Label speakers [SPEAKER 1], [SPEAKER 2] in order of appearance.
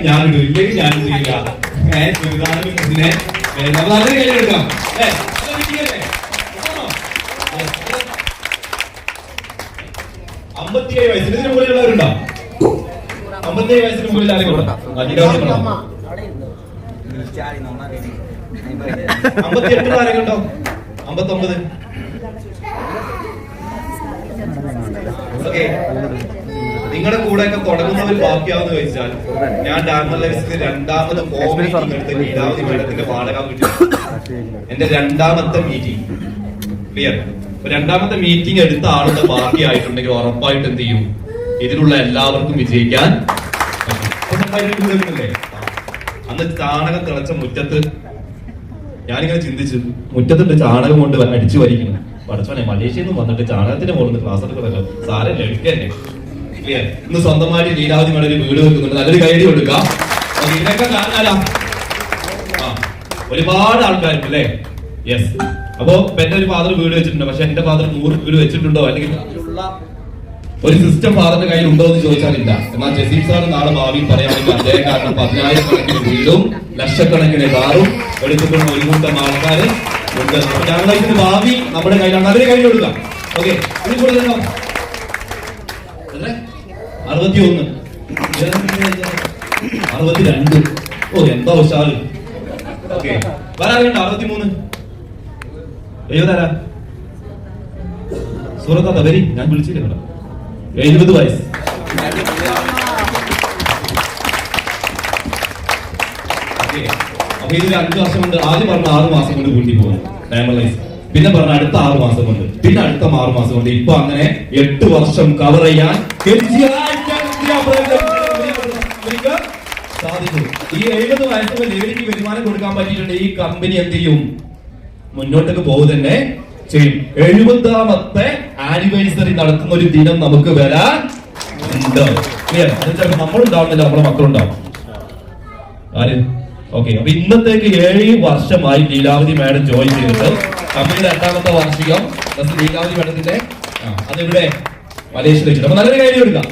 [SPEAKER 1] ഞാനിടും, ഇല്ലെങ്കിൽ ഞാനും ചെയ്യില്ല. നമ്മളതിന് കയ്യിലെടുക്കാം. 57 വയസ്സിന് മുകളിലുള്ളവരുണ്ടോ? 57 വയസ്സിന് മുകളിൽ ആരെങ്കിലും ഉണ്ടോ? 58 ആരെങ്കിലും ഉണ്ടോ? 59. ഓക്കെ, നിങ്ങളുടെ കൂടെ ഒക്കെ തുടങ്ങുന്നവർ ബാക്കിയാവെന്ന് ചോദിച്ചാൽ, ഞാൻ ഡാൻമർ ലൈഫിന്റെ രണ്ടാമത് എടുത്ത് ലീലാവതി മേഡത്തിന്റെ വാടക കിട്ടി. എന്റെ രണ്ടാമത്തെ മീറ്റിംഗ് ക്ലിയർ. രണ്ടാമത്തെ മീറ്റിംഗ് എടുത്ത ആളുടെ ബാക്കിയായിട്ടുണ്ടെങ്കിൽ ഉറപ്പായിട്ട് എന്ത് ചെയ്യും? ഇതിലുള്ള എല്ലാവർക്കും വിജയിക്കാൻ പറ്റും. അന്ന് ചാണകം തിളച്ച മുറ്റത്ത് ഞാനിങ്ങനെ ചിന്തിച്ചു, മുറ്റത്തിന്റെ ചാണകം കൊണ്ട് അടിച്ചു വരിക്കണം. പഠിച്ചോനെ, മലേഷ്യയിൽ നിന്ന് വന്നിട്ട് ചാണകത്തിന്റെ മുകളിൽ ക്ലാസ് എടുക്കുന്നല്ലോ, സാരം ലഭിക്കന്നെ. ക്ലിയർ. ഇന്ന് സ്വന്തമായിട്ട് ലീലാവതി മേഡം വീട് വെക്കുന്നുണ്ട്. നല്ലൊരു കൈഡി കൊടുക്കാം. ഇതിനൊക്കെ കാണാനാ ഒരുപാട് ആൾക്കാർക്ക് അല്ലേ? യെസ്. അപ്പോ എന്റെ ഒരു ഫാദർ വീട് വെച്ചിട്ടുണ്ട്. പക്ഷെ എന്റെ ഫാദർ 100 വീട് വെച്ചിട്ടുണ്ടോ, അല്ലെങ്കിൽ ഒരു സിസ്റ്റം ഫാദറിന്റെ കയ്യിൽ ഉണ്ടോ എന്ന് ചോദിച്ചാലില്ല. എന്നാൽ ജസീം സാർ നാളെ ഭാവിയിൽ പറയുകയാണെങ്കിൽ അദ്ദേഹം കാരണം 10,000-കണക്കിന് വീടും ലക്ഷക്കണക്കിന് കാറും എടുത്തിട്ടുള്ള ഒരു കൂട്ടം ആൾക്കാര് ഉണ്ട്. ഞങ്ങളെ ഇതിന് ഭാവി നമ്മുടെ കയ്യിലാണ്. അതിന് കയ്യിൽ കൊടുക്കാം. ഓക്കെ, ഇതിൽ കൂടുതൽ 61, 62. ഓ, എന്താ ഉഷാറ്. ഓക്കെ, വരാറുണ്ട് 63. എഴുതാരാ സൂറത്താ വരി, ഞാൻ വിളിച്ചില്ല കേട്ടോ. 70 വയസ്സ്. അപ്പൊ ഇതിൽ 5 വർഷം കൊണ്ട് ആദ്യം പറഞ്ഞ 6 മാസം കൊണ്ട് കൂട്ടി പോകുന്നു ഡയമണ്ട് ലൈഫ്. പിന്നെ പറഞ്ഞ അടുത്ത 6 മാസം കൊണ്ട്, പിന്നെ അടുത്ത 6 മാസം കൊണ്ട്, ഇപ്പൊ അങ്ങനെ 8 വർഷം കവർ ചെയ്യാൻ സാധിച്ചു. ഈ 70 വയസ്സിൽ ലേഡിക്ക് വരുമാനം കൊടുക്കാൻ പറ്റിയിട്ടുണ്ട്. ഈ കമ്പനി എന്ത് ചെയ്യും? മുന്നോട്ടേക്ക് പോകുക തന്നെ ചെയ്യും. 70ാമത്തെ ആനിവേഴ്സറി നടത്തുന്ന ഒരു ദിനം നമുക്ക് വരാൻ ഉണ്ട്. ക്ലിയർ? അതിൽ നമ്മളുണ്ടാവുന്നില്ല, നമ്മുടെ മക്കളുണ്ടാവും. ആര്? ഓക്കെ, അപ്പൊ ഇന്നത്തേക്ക് 7 വർഷമായി ലീലാവതി മാഡം ജോയിൻ ചെയ്തിട്ട്. കമ്പനിയുടെ 8ാമത്തെ വാർഷികം ലീലാവതി മാഡത്തിന്റെ അതിവിടെ മലേഷ്യയിൽ വെച്ചിട്ട്. അപ്പൊ നല്ലൊരു കാര്യം എടുക്കാം.